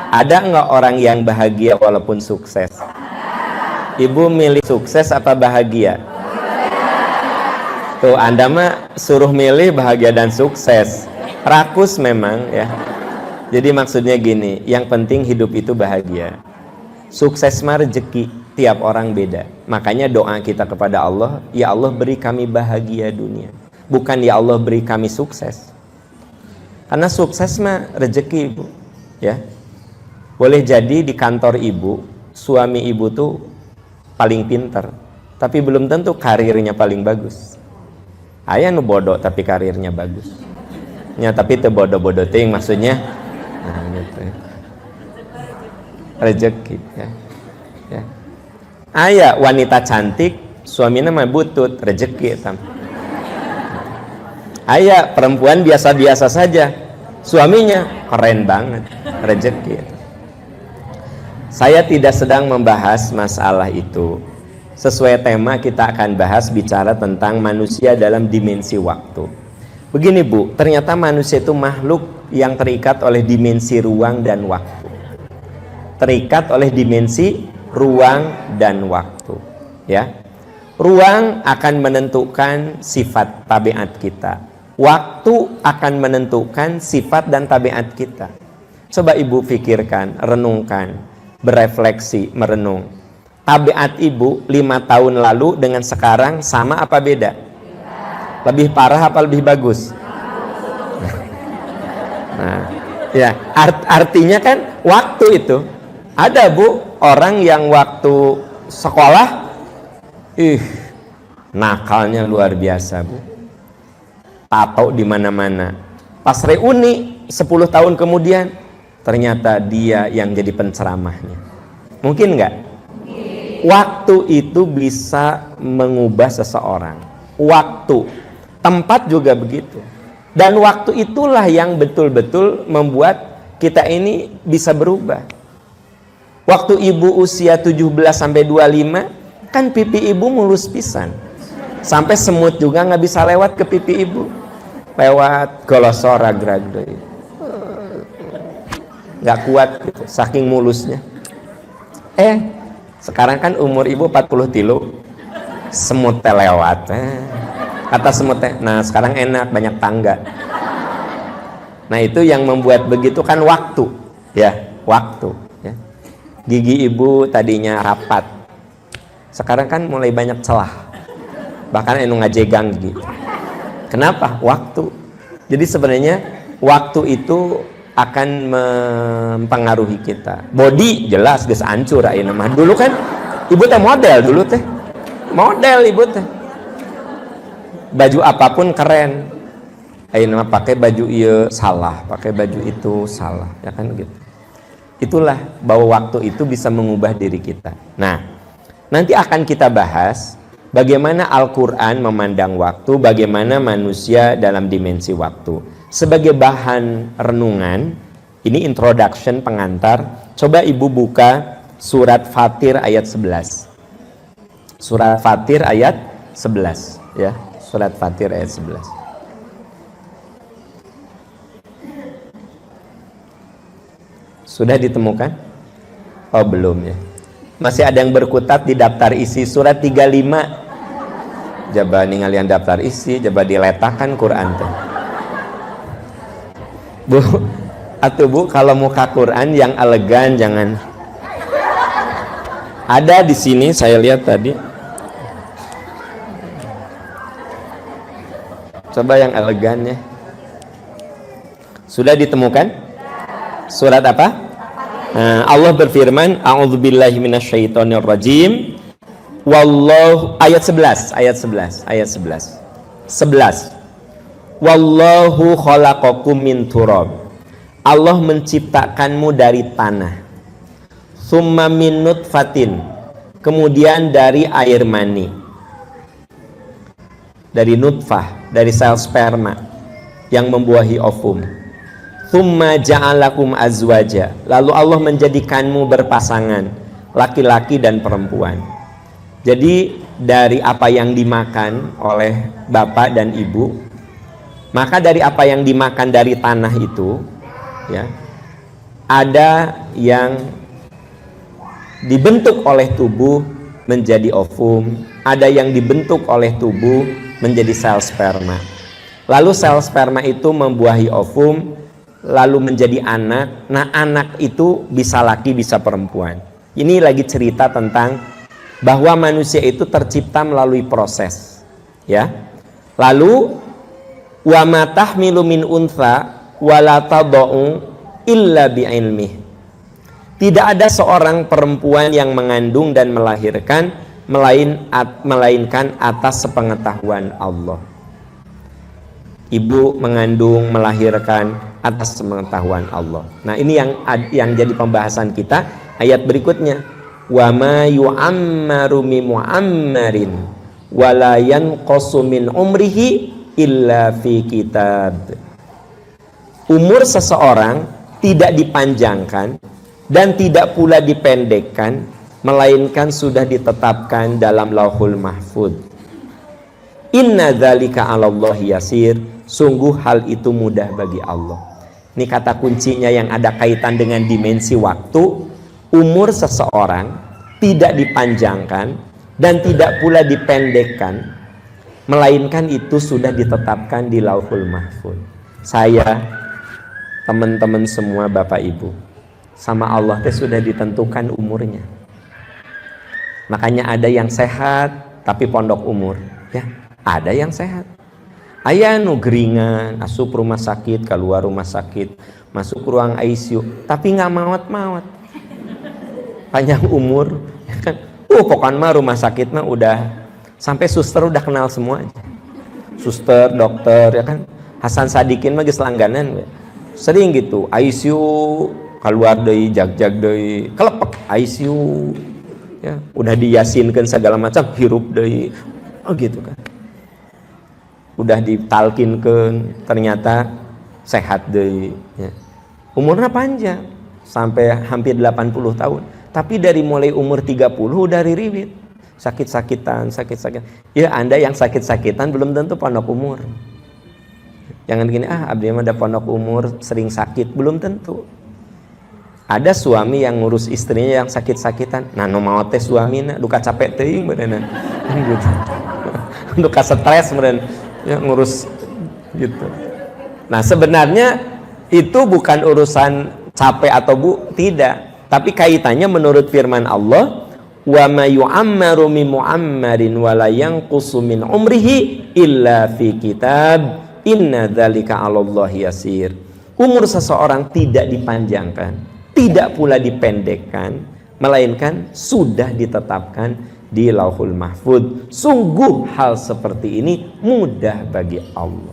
Ada nggak orang yang bahagia walaupun sukses? Ibu milih sukses apa bahagia? Tuh, Anda mah suruh milih bahagia dan sukses. Rakus memang ya. Jadi maksudnya gini, yang penting hidup itu bahagia. Sukses mah rezeki, tiap orang beda. Makanya doa kita kepada Allah, ya Allah beri kami bahagia dunia. Bukan ya Allah beri kami sukses. Karena sukses mah rezeki, Ibu. Ya. Boleh jadi di kantor ibu, suami ibu tuh paling pintar, tapi belum tentu karirnya paling bagus. Aya nu bodoh tapi karirnya bagus. Ya, tapi teu bodoh-bodoh ting maksudnya. Nah, gitu. Rezeki ya. Ya. Aya wanita cantik, suaminya mah butut, rezeki tam. Aya perempuan biasa-biasa saja, suaminya keren banget, rezeki. Saya tidak sedang membahas masalah itu. Sesuai tema kita akan bahas bicara tentang manusia dalam dimensi waktu. Begini Bu, ternyata manusia itu makhluk yang terikat oleh dimensi ruang dan waktu. Terikat oleh dimensi ruang dan waktu. Ya, ruang akan menentukan sifat tabiat kita. Waktu akan menentukan sifat dan tabiat kita. Coba Ibu pikirkan, renungkan, berefleksi, merenung. Tabiat Ibu 5 tahun lalu dengan sekarang sama apa beda? Lebih parah apa lebih bagus? Nah, ya artinya kan waktu itu ada Bu orang yang waktu sekolah nakalnya luar biasa Bu, tato di mana-mana. Pas reuni 10 tahun kemudian ternyata dia yang jadi penceramahnya. Mungkin nggak? Waktu itu bisa mengubah seseorang. Waktu, tempat juga begitu. Dan waktu itulah yang betul-betul membuat kita ini bisa berubah. Waktu Ibu usia 17-25, kan pipi Ibu mulus pisan. Sampai semut juga nggak bisa lewat ke pipi Ibu. Lewat golosora gragdoi. Nggak kuat gitu, saking mulusnya. Sekarang kan umur Ibu 40 tilu, semut teh lewat. Kata semut teh, nah sekarang enak, banyak tangga. Nah itu yang membuat begitu kan waktu, ya waktu. Ya. Gigi Ibu tadinya rapat, sekarang kan mulai banyak celah, bahkan enu ngajegang gigi. Kenapa? Waktu. Jadi sebenarnya waktu itu akan mempengaruhi kita. Body jelas geus hancur ayeuna mah. Dulu kan Ibu teh model dulu teh. Model Ibu teh. Baju apapun keren. Ayeuna mah pakai baju ieu salah, pakai baju itu salah, ya kan gitu. Itulah bahwa waktu itu bisa mengubah diri kita. Nah, nanti akan kita bahas bagaimana Al-Qur'an memandang waktu, bagaimana manusia dalam dimensi waktu. Sebagai bahan renungan, ini introduction, pengantar. Coba Ibu buka surat Fatir ayat 11. Surat Fatir ayat 11 ya. Surat Fatir ayat 11. Sudah ditemukan? Oh belum ya. Masih ada yang berkutat di daftar isi surat 35. Jaba ningalian daftar isi, jaba diletakkan Quran teh. Bu, atuh Bu, kalau muka Quran yang elegan jangan. Ada di sini saya lihat tadi. Coba yang elegan ya. Sudah ditemukan? Surat apa? Allah berfirman, A'udzubillahi minasyaitonirrajim. Wallahu ayat 11, ayat 11, ayat 11. 11. Wallahu khalaqakum min turab. Allah menciptakanmu dari tanah. Tsumma min nutfatin. Kemudian dari air mani. Dari nutfah, dari sel sperma yang membuahi ovum. Tsumma ja'alakum azwaja. Lalu Allah menjadikanmu berpasangan, laki-laki dan perempuan. Jadi dari apa yang dimakan oleh bapak dan ibu, maka dari apa yang dimakan dari tanah itu, ya, Ada yang dibentuk oleh tubuh menjadi ovum, ada yang dibentuk oleh tubuh menjadi sel sperma. Lalu sel sperma itu membuahi ovum, lalu menjadi anak. Nah, anak itu bisa laki, bisa perempuan. Ini lagi cerita tentang bahwa manusia itu tercipta melalui proses, ya. Lalu wa ma tahmilu min untha wa la tadau illa bi ilmih. Tidak ada seorang perempuan yang mengandung dan melahirkan melainkan atas sepengetahuan Allah. Ibu mengandung, melahirkan atas pengetahuan Allah. Nah, ini yang jadi pembahasan kita. Ayat berikutnya, wa ma yu'ammaru mi mu'ammarin wa la yanqasu min umrihi illa fi kitab. Umur seseorang tidak dipanjangkan dan tidak pula dipendekkan, melainkan sudah ditetapkan dalam Lauhul Mahfuz. Inna dzalika 'alallahi yasir. Sungguh hal itu mudah bagi Allah. Ini kata kuncinya yang ada kaitan dengan dimensi waktu. Umur seseorang tidak dipanjangkan dan tidak pula dipendekkan, melainkan itu sudah ditetapkan di Lauhul Mahfuz. Saya, teman-teman semua, Bapak Ibu, sama Allah teh sudah ditentukan umurnya. Makanya ada yang sehat tapi pondok umur, ya. Ada yang sehat. Aya nu geringan, asup rumah sakit, keluar rumah sakit, masuk ruang ICU, tapi nggak maot-maot. Panjang umur, ya kan? Pokoknya mah rumah sakit mah udah sampai suster udah kenal semua aja. Suster, dokter, ya kan? Hasan Sadikin mah geus langganan, sering gitu. ICU keluar deui, jag-jag deui, kelepek ICU. Ya, udah diyasinkeun segala macam, hirup deui. Oh gitu kan. Udah ditalkinkeun, ternyata sehat deui, ya. Umurnya panjang sampai hampir 80 tahun. Tapi dari mulai umur 30 udah ririwit. Sakit-sakitan. Ya, Anda yang sakit-sakitan belum tentu pondok umur. Jangan gini, abdi mah ada pondok umur sering sakit, belum tentu. Ada suami yang ngurus istrinya yang sakit-sakitan. Nah, nu maot teh suamina duka capek teuing beneran. Gitu. Duka stres meureun. Ya, ngurus gitu. Nah, sebenarnya itu bukan urusan capek atau tidak, tapi kaitannya menurut firman Allah, wa ma yu'ammaru min mu'ammarin wa la yanqusu min umrihi illa fi kitab inna dzalika 'alallahi yasir. Umur seseorang tidak dipanjangkan, tidak pula dipendekkan, melainkan sudah ditetapkan di Lauhul Mahfuz. Sungguh hal seperti ini mudah bagi Allah.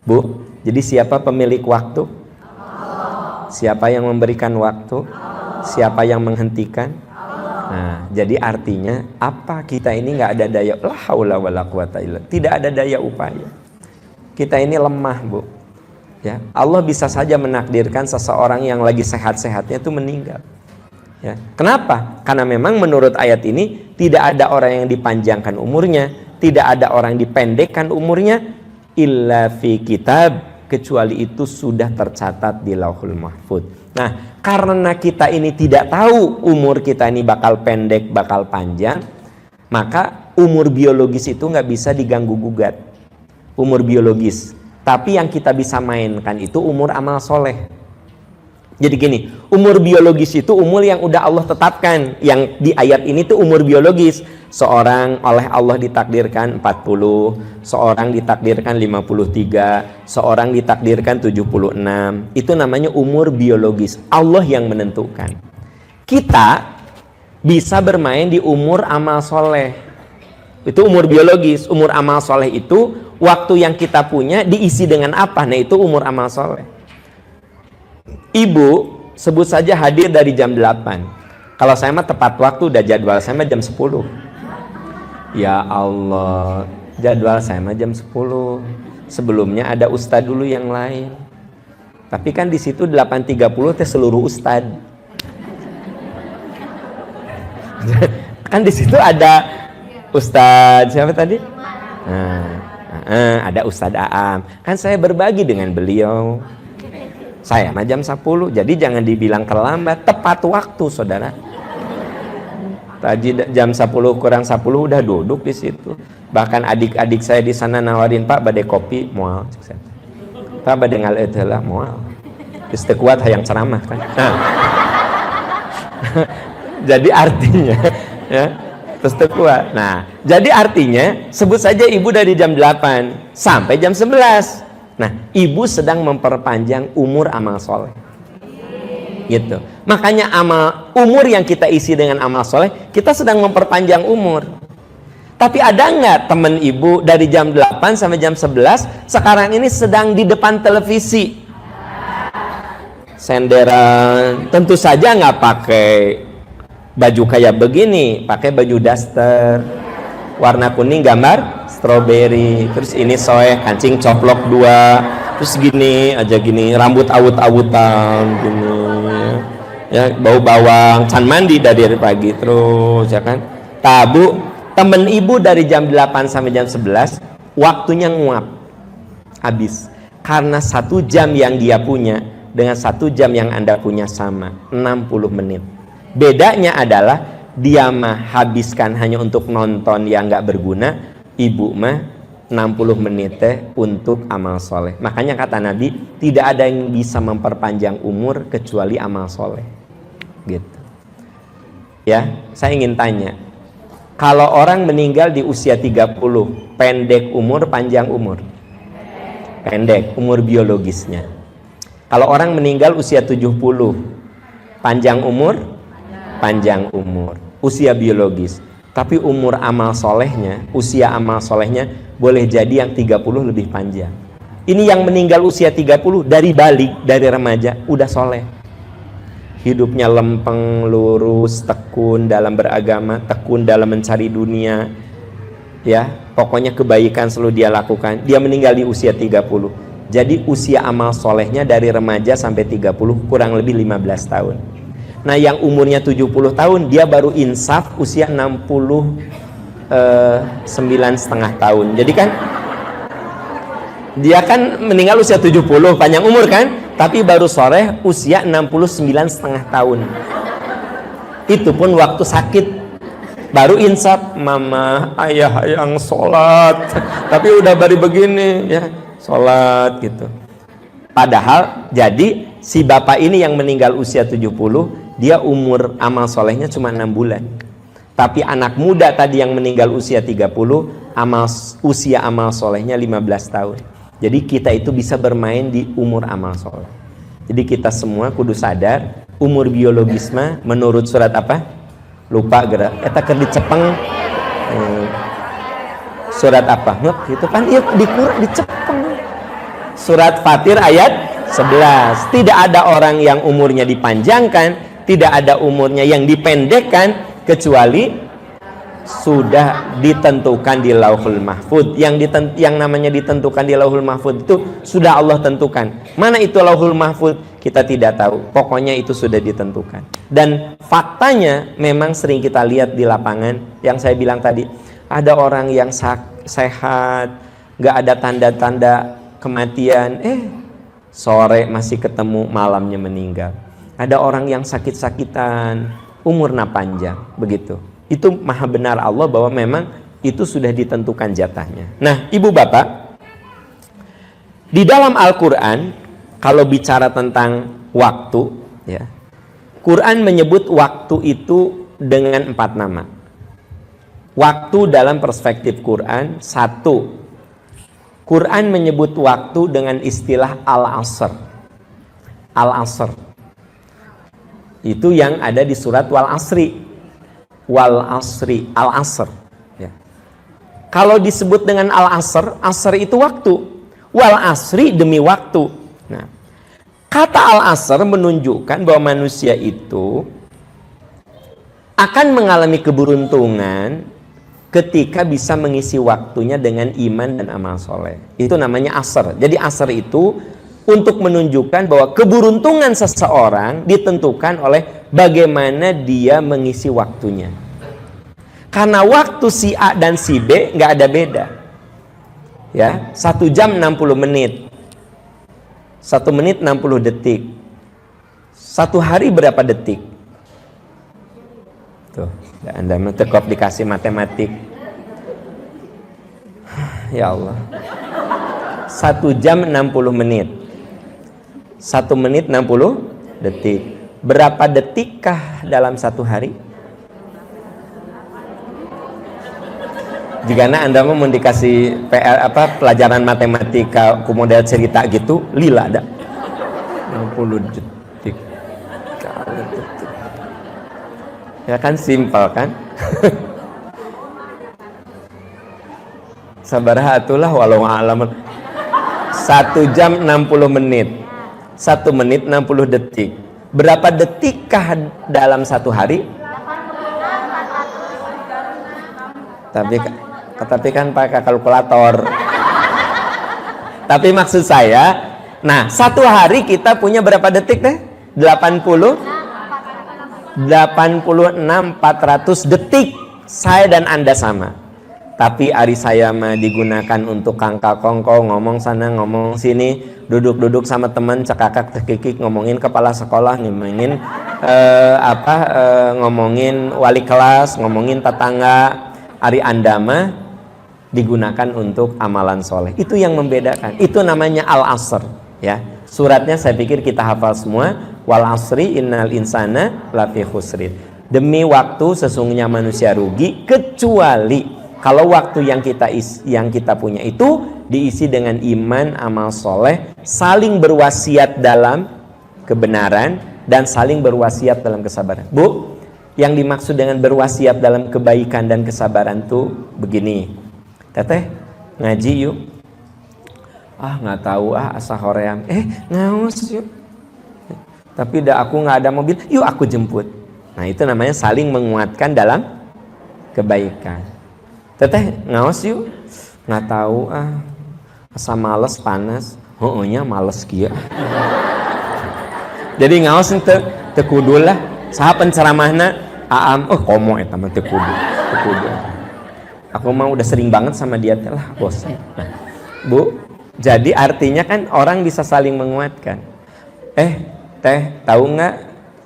Bu, jadi siapa pemilik waktu? Allah. Siapa yang memberikan waktu? Allah. Siapa yang menghentikan? Allah. Nah, jadi artinya apa? Kita ini nggak ada daya, la haula wala quwata illa, tidak ada daya upaya. Kita ini lemah, Bu. Ya, Allah bisa saja menakdirkan seseorang yang lagi sehat-sehatnya itu meninggal. Ya. Kenapa? Karena memang menurut ayat ini tidak ada orang yang dipanjangkan umurnya, tidak ada orang dipendekkan umurnya, illa fi kitab, kecuali itu sudah tercatat di Lauhul Mahfuz. Nah, karena kita ini tidak tahu umur kita ini bakal pendek, bakal panjang, maka umur biologis itu nggak bisa diganggu gugat. Umur biologis. Tapi yang kita bisa mainkan itu umur amal soleh. Jadi gini, umur biologis itu umur yang udah Allah tetapkan. Yang di ayat ini tuh umur biologis. Seorang oleh Allah ditakdirkan 40, seorang ditakdirkan 53, seorang ditakdirkan 76. Itu namanya umur biologis. Allah yang menentukan. Kita bisa bermain di umur amal soleh. Itu umur biologis. Umur amal soleh itu waktu yang kita punya diisi dengan apa? Nah, itu umur amal soleh. Ibu sebut saja hadir dari jam 8. Kalau saya mah tepat waktu, udah jadwal saya mah jam 10. Ya Allah, jadwal saya mah jam 10. Sebelumnya ada ustadz dulu yang lain. Tapi kan di situ 8.30 teh seluruh ustadz. Kan di situ ada ustadz siapa tadi? Ada Ustadz Aam. Kan saya berbagi dengan beliau. Saya mah jam 10, jadi jangan dibilang terlambat, tepat waktu saudara. Tadi jam 10 kurang 10 udah duduk di situ. Bahkan adik-adik saya di sana nawarin, Pak badai kopi, moal. Pak badai ngaleut heula, moal. Geus teu kuat hayang ceramah kan. Nah. Jadi artinya ya, terus teu kuat. Nah, jadi artinya sebut saja ibu dari jam 8 sampai jam 11. Nah, ibu sedang memperpanjang umur amal soleh. Gitu. Makanya amal umur yang kita isi dengan amal soleh, kita sedang memperpanjang umur. Tapi ada nggak temen ibu dari jam 8 sampai jam 11 sekarang ini sedang di depan televisi? Senderan, tentu saja nggak pakai baju kayak begini, pakai baju daster warna kuning gambar strawberry, terus ini soe kancing coplok 2, terus gini aja gini, rambut awut-awutan gini ya, bau bawang, can mandi dari pagi terus ya kan. Tabu temen ibu dari jam 8 sampai jam 11 waktunya nguap habis, karena 1 jam yang dia punya dengan 1 jam yang Anda punya sama 60 menit. Bedanya adalah dia mah habiskan hanya untuk nonton yang nggak berguna, ibu mah 60 menit untuk amal soleh. Makanya kata Nabi, tidak ada yang bisa memperpanjang umur kecuali amal soleh. Gitu. Ya, saya ingin tanya, kalau orang meninggal di usia 30, pendek umur, panjang umur? Pendek, umur biologisnya. Kalau orang meninggal usia 70, panjang umur? Panjang umur, usia biologis. Tapi umur amal solehnya, usia amal solehnya boleh jadi yang 30 lebih panjang. Ini yang meninggal usia 30 dari balik, dari remaja, udah soleh. Hidupnya lempeng, lurus, tekun dalam beragama, tekun dalam mencari dunia. Ya, pokoknya kebaikan selalu dia lakukan. Dia meninggal di usia 30. Jadi usia amal solehnya dari remaja sampai 30 kurang lebih 15 tahun. Nah, yang umurnya 70 tahun dia baru insaf usia 69,5 tahun. Jadi kan dia kan meninggal usia 70 panjang umur kan, tapi baru sore usia 69,5 tahun. Itu pun waktu sakit baru insaf, mama ayah yang sholat tapi udah baru begini ya, sholat gitu. Padahal jadi si bapak ini yang meninggal usia 70, dia umur amal solehnya cuma 6 bulan. Tapi anak muda tadi yang meninggal usia 30, usia amal solehnya 15 tahun. Jadi kita itu bisa bermain di umur amal soleh. Jadi kita semua kudu sadar, umur biologis mah menurut surat apa? Lupa gerak. Eta keur dicepeng. Surat apa? Itu kan iya dicepeng. Surat Fatir ayat 11. Tidak ada orang yang umurnya dipanjangkan, tidak ada umurnya yang dipendekkan, kecuali sudah ditentukan di Lauhul Mahfud. Yang namanya ditentukan di Lauhul Mahfud itu sudah Allah tentukan. Mana itu Lauhul Mahfud? Kita tidak tahu. Pokoknya itu sudah ditentukan. Dan faktanya memang sering kita lihat di lapangan. Yang saya bilang tadi, ada orang yang sehat, gak ada tanda-tanda kematian, sore masih ketemu, malamnya meninggal. Ada orang yang sakit-sakitan, umurnya panjang, begitu. Itu maha benar Allah bahwa memang itu sudah ditentukan jatahnya. Nah, ibu bapak, di dalam Al-Quran, kalau bicara tentang waktu, ya, Quran menyebut waktu itu dengan 4 nama. Waktu dalam perspektif Quran, 1. Quran menyebut waktu dengan istilah Al-Asr. Al-Asr. Itu yang ada di surat Wal Asri. Wal Asri, Al-Asr. Ya. Kalau disebut dengan Al-Asr, Asr itu waktu. Wal Asri demi waktu. Nah, kata Al-Asr menunjukkan bahwa manusia itu akan mengalami keberuntungan ketika bisa mengisi waktunya dengan iman dan amal soleh. Itu namanya Asr. Jadi Asr itu untuk menunjukkan bahwa keberuntungan seseorang ditentukan oleh bagaimana dia mengisi waktunya. Karena waktu si A dan si B nggak ada beda. Ya, 1 jam 60 menit. 1 menit 60 detik. 1 hari berapa detik? Tuh, Anda mentekop dikasih matematik. Ya Allah. 1 jam 60 menit. 1 menit 60 detik. Berapa detikkah dalam 1 hari? Jika Anda mau dikasih pelajaran matematika ku model cerita gitu, lila ada 60 detik. Ya kan simpel kan? Sabaraha atulah walau alam. 1 jam 60 menit. 1 menit 60 detik. Berapa detikkah dalam 1 hari? Tapi kan pakai kalkulator. Tapi maksud saya, nah 1 hari kita punya berapa detik deh? 86.400 detik. Saya dan Anda sama. Tapi ari saya mah digunakan untuk kangkal kongko, ngomong sana ngomong sini, duduk-duduk sama teman cekakak tekikik, ngomongin kepala sekolah, ngomongin ngomongin wali kelas, ngomongin tetangga. Ari Anda mah digunakan untuk amalan soleh. Itu yang membedakan. Itu namanya al-asr, ya. Suratnya saya pikir kita hafal semua. Wal asri innal insana lafi khusrin. Demi waktu sesungguhnya manusia rugi, kecuali kalau waktu yang kita punya itu diisi dengan iman, amal soleh, saling berwasiat dalam kebenaran dan saling berwasiat dalam kesabaran. Bu, yang dimaksud dengan berwasiat dalam kebaikan dan kesabaran tuh begini. Teteh ngaji yuk. Nggak tahu asa hoream. Ngaos yuk. Tapi aku nggak ada mobil. Yuk aku jemput. Nah itu namanya saling menguatkan dalam kebaikan. Teteh ngaos yuk. Nggak tahu asa males panas. Nya males kia. Jadi ngaos teu kudu lah. Saha penceramahna Aam, komo eta mah teu kudu. Aku mah udah sering banget sama dia lah, bosan. Nah, Bu, jadi artinya kan orang bisa saling menguatkan. Teh, tahu nggak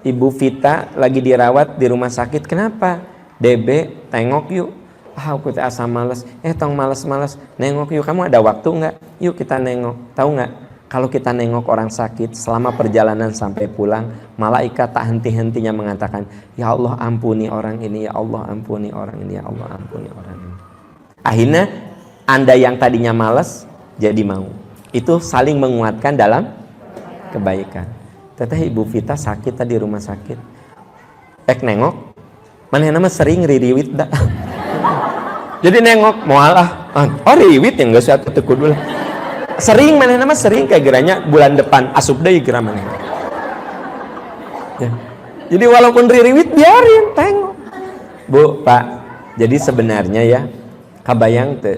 Ibu Vita lagi dirawat di rumah sakit? Kenapa? DB, tengok yuk. Aku teh asa males. Tong males-males. Nengok yuk. Kamu ada waktu nggak? Yuk kita nengok. Tahu nggak? Kalau kita nengok orang sakit selama perjalanan sampai pulang, malaikat tak henti-hentinya mengatakan, ya Allah ampuni orang ini, ya Allah ampuni orang ini, ya Allah ampuni orang ini. Akhirnya Anda yang tadinya malas jadi mau. Itu saling menguatkan dalam kebaikan. Teteh Ibu Vita sakit tadi rumah sakit. Nengok, mana nama sering ririwit dah. Jadi nengok, mualah. Riwit yang gak suatu tekudul. Sering mana nama sering kayak geranya bulan depan asup deui geura maneh. Ya. Jadi walaupun ririwit biarin tengok. Bu, Pak. Jadi sebenarnya ya kabayang teh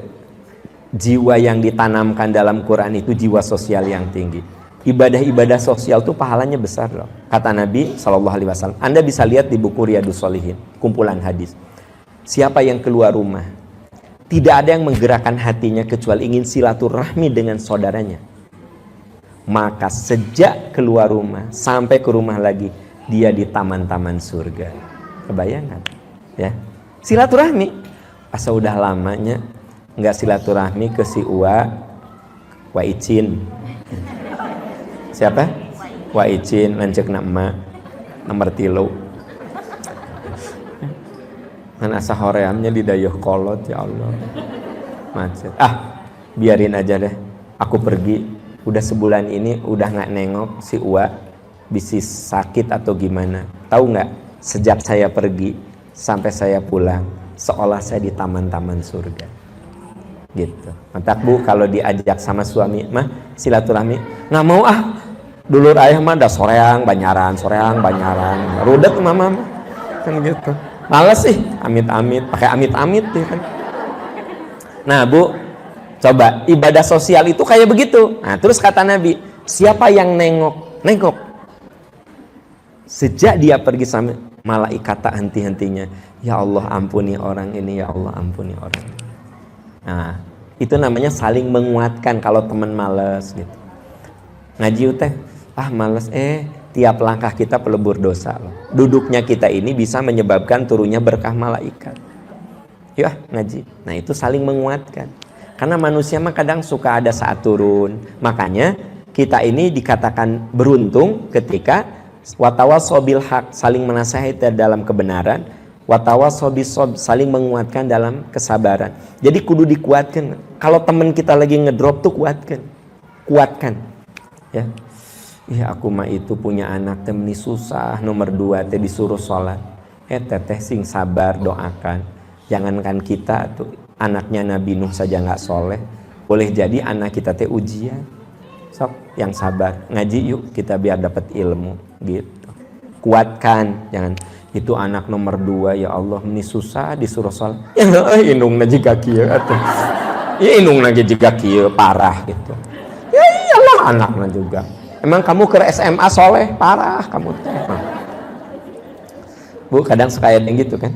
jiwa yang ditanamkan dalam Quran itu jiwa sosial yang tinggi. Ibadah-ibadah sosial tuh pahalanya besar loh. Kata Nabi SAW. Anda bisa lihat di buku Riyadhus Shalihin, kumpulan hadis. Siapa yang keluar rumah tidak ada yang menggerakkan hatinya kecuali ingin silaturahmi dengan saudaranya. Maka sejak keluar rumah sampai ke rumah lagi, dia di taman-taman surga. Kebayang kan? Ya. Silaturahmi. Asa udah lamanya nggak silaturahmi ke si Wa Icin. Siapa? Wa Icin, lanceukna emak nomor 3. Kan asa horeamnya di dayeuh kolot, ya Allah. Macet. Biarin aja deh. Aku pergi. Udah sebulan ini udah nggak nengok si Uwa. Bisnis sakit atau gimana. Tahu nggak? Sejak saya pergi sampai saya pulang, seolah saya di taman-taman surga. Gitu. Mantap Bu, kalau diajak sama suami mah silaturahmi. Nggak mau Dulur ayah mah dah soreang banyaran. Rudet mama kan gitu. Males sih, amit-amit, pakai amit-amit ya kan. Nah Bu, coba ibadah sosial itu kayak begitu. Nah terus kata Nabi, siapa yang nengok, sejak dia pergi sampai malaikat tak henti-hentinya, ya Allah ampuni orang ini, ya Allah ampuni orang ini. Nah itu namanya saling menguatkan kalau teman males gitu. ngaji teh males, tiap langkah kita pelebur dosa loh. Duduknya kita ini bisa menyebabkan turunnya berkah malaikat. Ya ngaji. Nah itu saling menguatkan. Karena manusia mah kadang suka ada saat turun. Makanya kita ini dikatakan beruntung ketika watawassaw bil haq, saling menasihati dalam kebenaran, watawassaw bis sabr, saling menguatkan dalam kesabaran. Jadi kudu dikuatkan. Kalau teman kita lagi ngedrop tuh kuatkan. Ya. Iya aku mah itu punya anak teh susah, nomor 2 teh disuruh sholat. Teteh sing sabar, doakan. Jangankan kita tuh anaknya Nabi Nuh saja nggak soleh, boleh jadi anak kita teh ujian. Sok yang sabar, ngaji yuk kita biar dapat ilmu gitu. Kuatkan, jangan itu anak nomor 2 ya Allah ini susah disuruh sholat. Ya indungna jiga kieu atuh. Ya indungna jiga kieu parah gitu. Ya iyalah anaknya juga. Emang kamu ke SMA soleh parah kamu teh. Bu kadang suka ada yang gitu kan.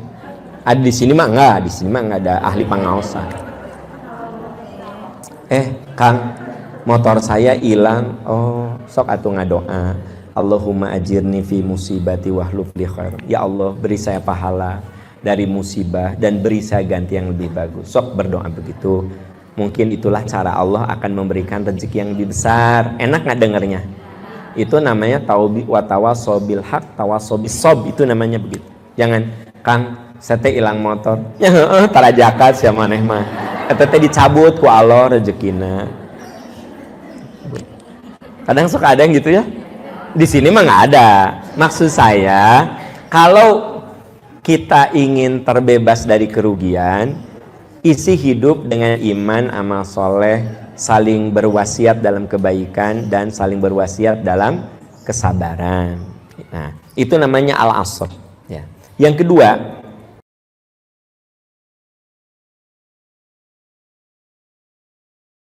Ada di sini mah enggak ada ahli pengawasan. Kang, motor saya hilang. Oh, sok atuh ngadoa. Allahumma ajirni fi musibati wahluf li khair. Ya Allah, beri saya pahala dari musibah dan beri saya ganti yang lebih bagus. Sok berdoa begitu. Mungkin itulah cara Allah akan memberikan rezeki yang lebih besar. Enak nggak dengarnya? Itu namanya watawassaw bil haq, tawassaw bis sabr, itu namanya begitu. Jangan, Kang, saya teh hilang motor. Ya tara jakat sia maneh mah. Eta teh dicabut ku Allah rezekina. Kadang suka ada yang gitu ya. Di sini mah nggak ada. Maksud saya, kalau kita ingin terbebas dari kerugian, isi hidup dengan iman, amal soleh, saling berwasiat dalam kebaikan dan saling berwasiat dalam kesabaran. Nah, itu namanya al-asr. Ya. Yang kedua,